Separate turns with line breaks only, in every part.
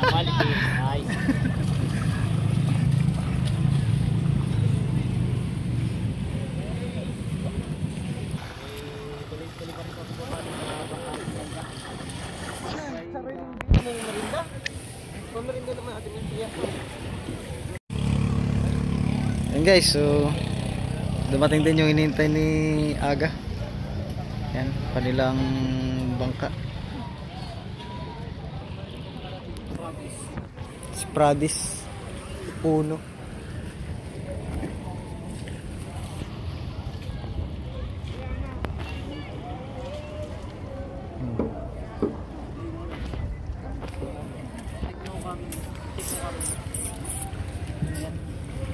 Quality. Nice.
Yan guys, so dumating din yung hinihintay ni Aga. Yan, kanilang bangka. Pradis Uno.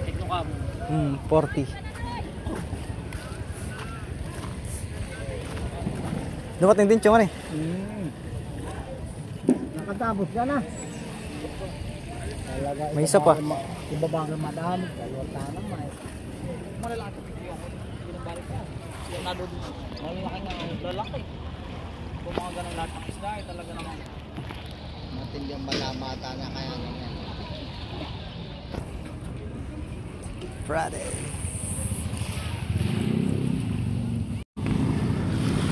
Teknocam.
40. Dumating din chong ano eh.
Nakatapos ka na.
May isa pa.
Ibabang madami. Kalwata naman. Malalaki. Balik ka. Yung nado dun. Malalaki na. Lalaki. Kung mga ganun lahat ng isda ay talaga naman. Matindi ang malamata na kaya ganyan.
Friday.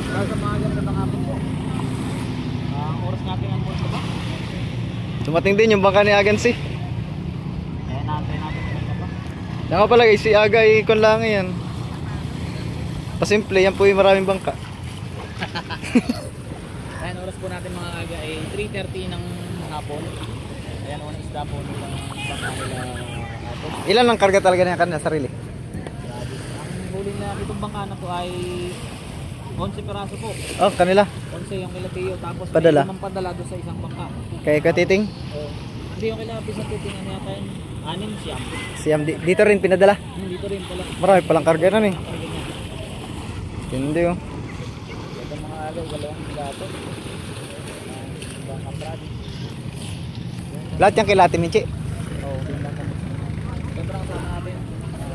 Kaya sa mga ganun na hapon po. Ang oras natin ang pulso ba?
Dumating din yung bangka ni Agency.
Kaya natin ba?
Yan nga pala guys, si Aga ikon lang yan. Pasimple, yan po yung maraming bangka.
Ayan, oras po natin mga aga ay 3:30 ng hapon. Ayan, unang isda po nilang bangka nila hapon.
Ilan ang karga talaga niya kanina sarili?
Grabe. Ang huli na itong bangka na to ay 11 peraso po.
Oh, kanila.
11 yung kila Tio. Tapos
Padala.
may 5 padala doon sa isang bangka.
Kay Katiting?
Hindi yung kila Pisa Titing. Ano yata yun? 6 siyam.
Siyam dito rin pinadala.
Dito rin pala.
Marami palang karga na eh.
Karga niya.
Hindi oh.
Ito mga aga, dalawang gato. Bangka Brad.
Lahat yan kay Lati Minchi.
Oo, yung bangka. Siyempre ang kasama natin.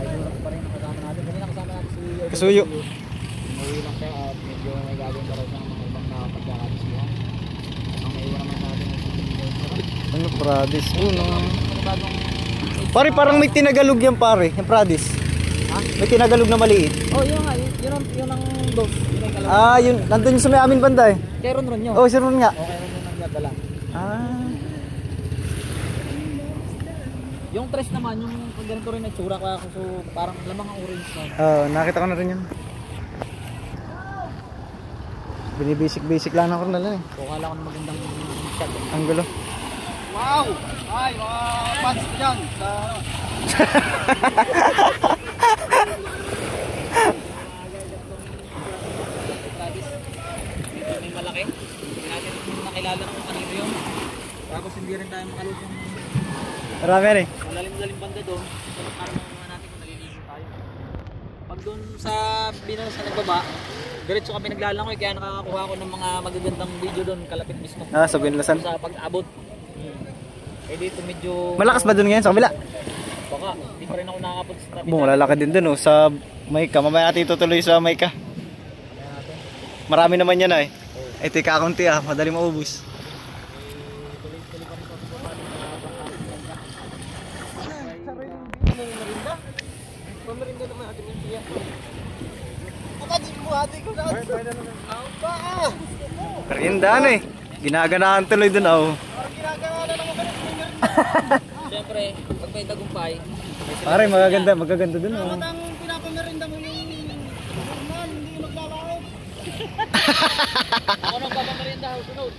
Idol pa rin ang kasama natin. Kanina kasama natin si
Kasuyo.
Umuwi lang siya at medyo may gagawin pa rin siya ng mga ibang nakapagkakabisuhan. Ang naiwan naman natin ay
Ano, Pradis Uno.
bagong...
Pare, parang may tinagalog yan pare, yung Pradis.
Ha?
May tinagalog na maliit.
Oh, yun nga, yun ang dos. Yun ay kalaman.
Ah, yun, nandun yung sa may amin banda eh.
Kay Ron yun.
Oh, si Ron nga.
Okay, Ron yung nagdadala.
Ah.
Yung tres naman, yung ganito rin na tsura kaya so parang lamang ang orange na.
Nakita ko na rin yun. Binibasic lang ako na lang eh.
Kukala ko na magandang shot.
Ang gulo.
Wow! Ay, mga fans ko dyan. Sa... May malaki. Hindi natin nakilala kung kanino yun. Tapos hindi rin tayo makalusong
Marami yan eh.
malalim-lalim banda doon. Para mga natin kung naliligo tayo. Pag doon sa binaw sa nagbaba, diretso kami naglalangoy kaya nakakakuha ko ng mga magagandang video doon kalapit mismo.
Sa Binlasan.
Sa pag-abot. Eh dito medyo...
Malakas ba dun ngayon sa kabila?
Baka, hindi pa rin ako nakakapot sa tabi.
Lalaki din dun oh, sa Mayka. Mamaya natin itutuloy sa Mayka. Marami naman yan eh. Eh, tika kakunti madali maubos.
Pamarinda naman atin yung siya. Kapatid mo ate ko na ito.
Karinda ano eh. Ginaganahan tuloy dun oh.
Siyempre, pag may tagumpay.
Pare, magaganda dun oh.
Ang pinapamerinda mo yung normal, hindi maglalakot. Ako nang papamerinda, sunod.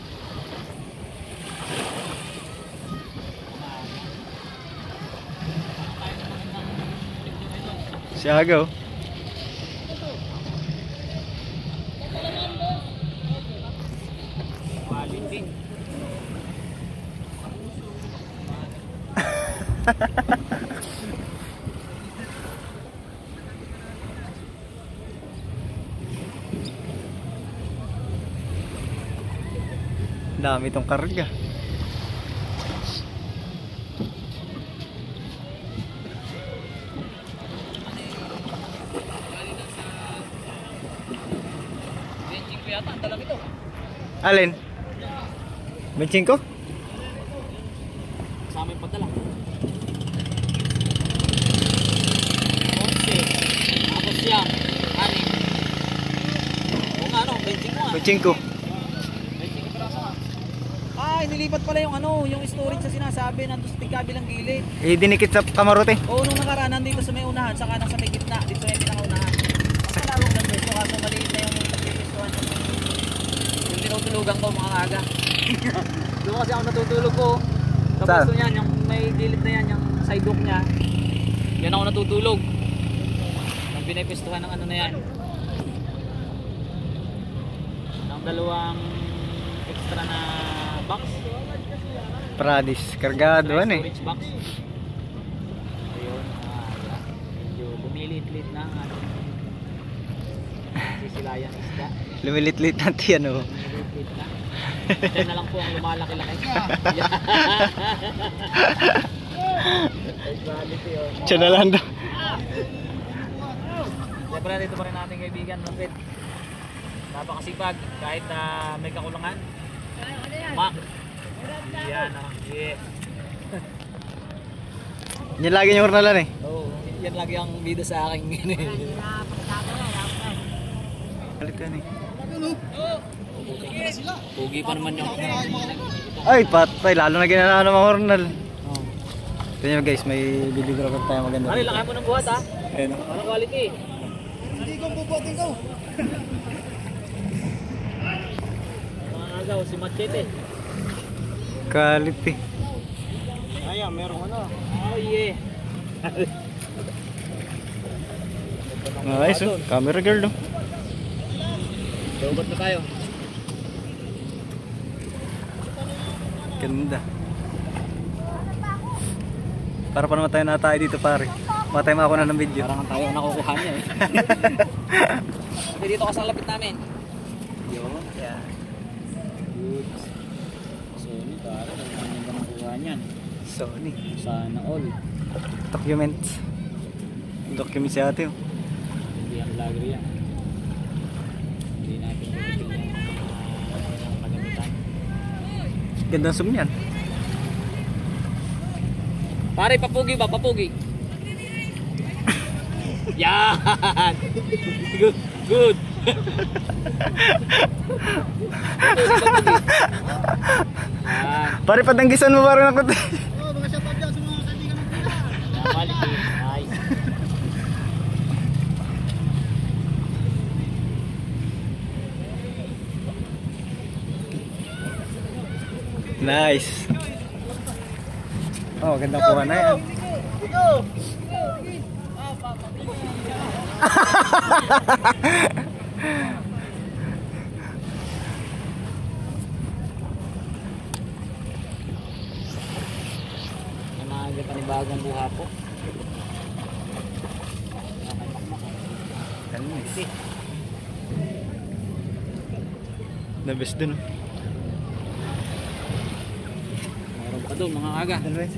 Siagaw.
Malinding.
Dami itong karga.
Benching ko yata, ang dalam ito.
Alin? 25?
Kasama yung pagdala. 11. Tapos yan. 6. O nga ano, 25 nga.
25.
25 piraso nga. Ah, inilipat pala yung ano, yung storage sa sinasabi nandun sa tigkabilang gilid.
Eh, dinikit sa kamarote.
Oo, nung nakaraan nandito sa may unahan, saka nang sa may gitna, dito sa may pinakaunahan. Kasi larong ng beso, kaso maliit na yung pagpipistuhan yung tinutulugan ko mga aga. Doon kasi ako natutulog ko. Sa
Saan?
puso niyan, yung may gilid na yan, yung side hook niya. Yan ako natutulog. Yung pinipistuhan ng ano na yan. Ng dalawang extra na box.
Pradis. Kargado ano eh.
Storage box. Ayun. Medyo bumilit-lit na ang ano. Sisilayan isda.
Lumilit-lit natin ano.
Bumilit-lit na. Diyan na lang po ang lumalaki-laki. Quality oh.
Tiyan na lang daw.
Siyempre dito pa rin natin kaibigan, Lupit. Napakasipag kahit may kakulangan. Mac. Yan oh. Yeah.
Yan lagi yung urnalan eh.
Oo, yan lagi ang bida sa akin.
Kalit yan eh.
Pugi pa naman yung
Ay, patay. Lalo na ginanaan ng mga urnal.
oh.
Ito nyo guys, may videographer tayo maganda.
Ari, laki mo ng buhat ha.
Ayun.
Ano quality?
Hindi ko bubuhatin ko.
Mga agaw, si Machete.
Quality.
Ayan, merong ano.
Oh yeah.
Nice oh. Camera girl no.
Dobat na tayo.
Ganda. Para pa naman tayo natay dito pare. Matay mo ako na ng video.
Parang tayo ang nakukuha niya eh. Kasi dito ka sa lapit namin. Yun.
Yeah.
Good. Sony, parang ang ganda ng kuha niyan.
Sony.
Sana all.
Documents. Document si ate oh.
Hindi ang vlogger yan. Hindi natin yung kagamitan.
Ganda ng zoom yan.
Pare, papugi ba? Papugi. Yan! Good. Good. Yan.
Pare padanggisan mo parang ako.
Oh, mga shoutout dyan sa mga kaibigan ng pila.
Quality. Nice.
Nice. Oh, ganda kuha na yan.
Ang mga panibagong buha po.
Nice. The best dun oh.
Meron pa doon mga aga. Mga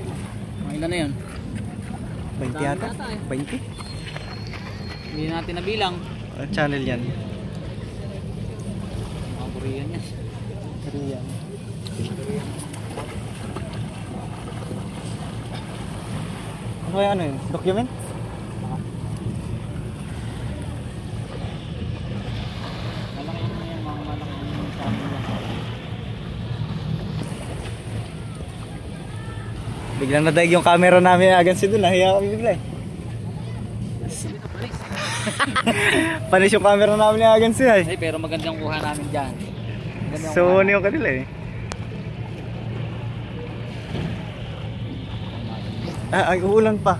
ilan na yun?
20 yata? 20?
Hindi natin nabilang.
Ang channel yan.
Mga Korean yan.
Korean. Ano kaya ano yun? Document?
Malaki yun yan, mga malaking channel yan.
Biglang nadaig yung camera namin agad si doon. Nahiya kami bigla eh. Panis yung camera namin ni Agansi ay.
Ay, pero magandang kuha namin dyan. Magandang
Sony yung kanila eh. Ay, uulan pa.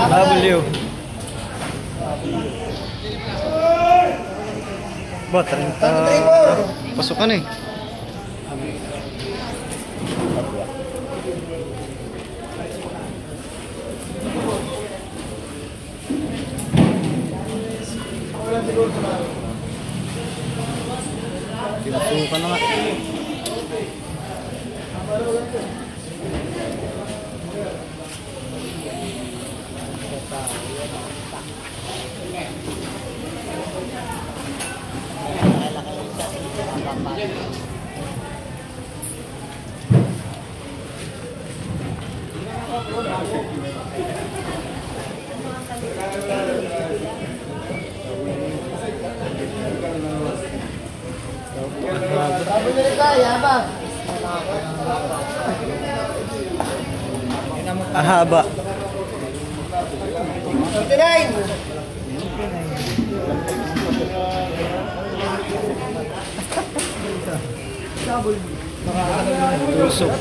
W. Ba, 30. Pasukan eh. Pinasukan na nga. Ahaba.
39!
Tusok.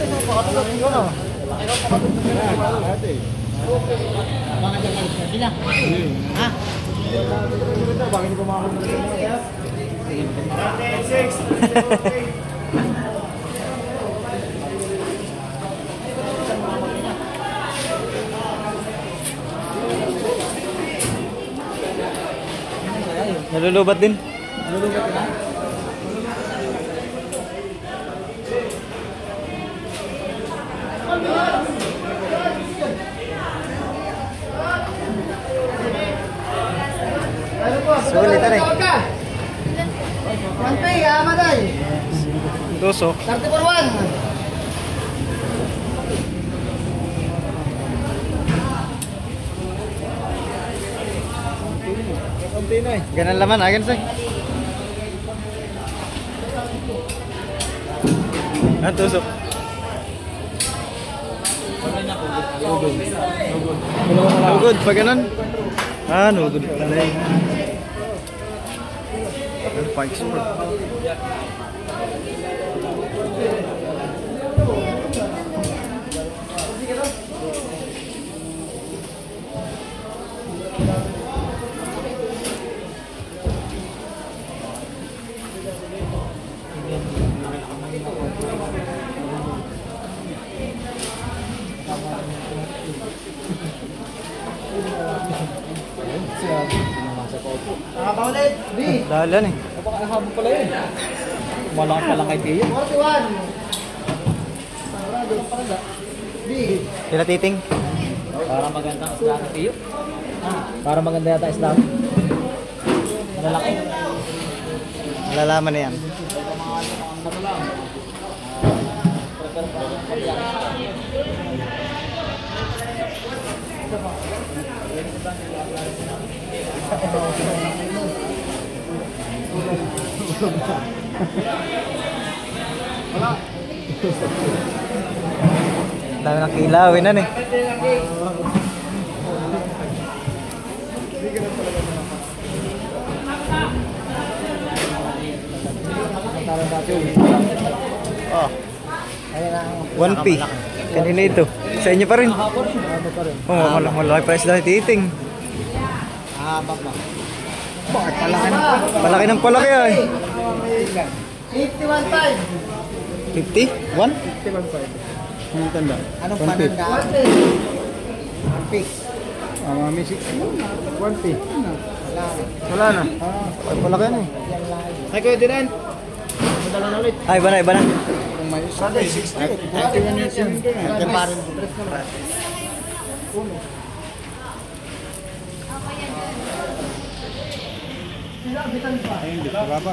Nalulubat din. Sulit na rin. Tusok.
30
Ganun laman, agan say. Tusok. Nugod, pag ganun. Nugod pala eh. Pike sport. Dalan eh.
Napakahabang pala yun. Malaki pala kay Tiyo.
41!
Sila titing.
Para magandang isla ng Tiyo. Para maganda yata isla. Malalaki.
Malalaman na yan. Dami ng kilawin na eh. Oh. 1P. Kanina ito. Sa inyo pa rin. Oh, malaki price dahil titing. Palaki ng palaki ay.
51.5!
50? 1?
51.5. Ang tanda.
Anong pananda?
1 pick. May 6. 1 pick.
Wala na. Ay, palaki na eh.
Ay, Kuya Dinan. Madala na ulit.
Ay, iba na, iba na.
Kung may 60. Ito yung yun. Ito pa rin. Ayun, dito ba ba?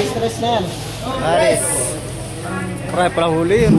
Stress na yan. Paris. Paray pala huli yun.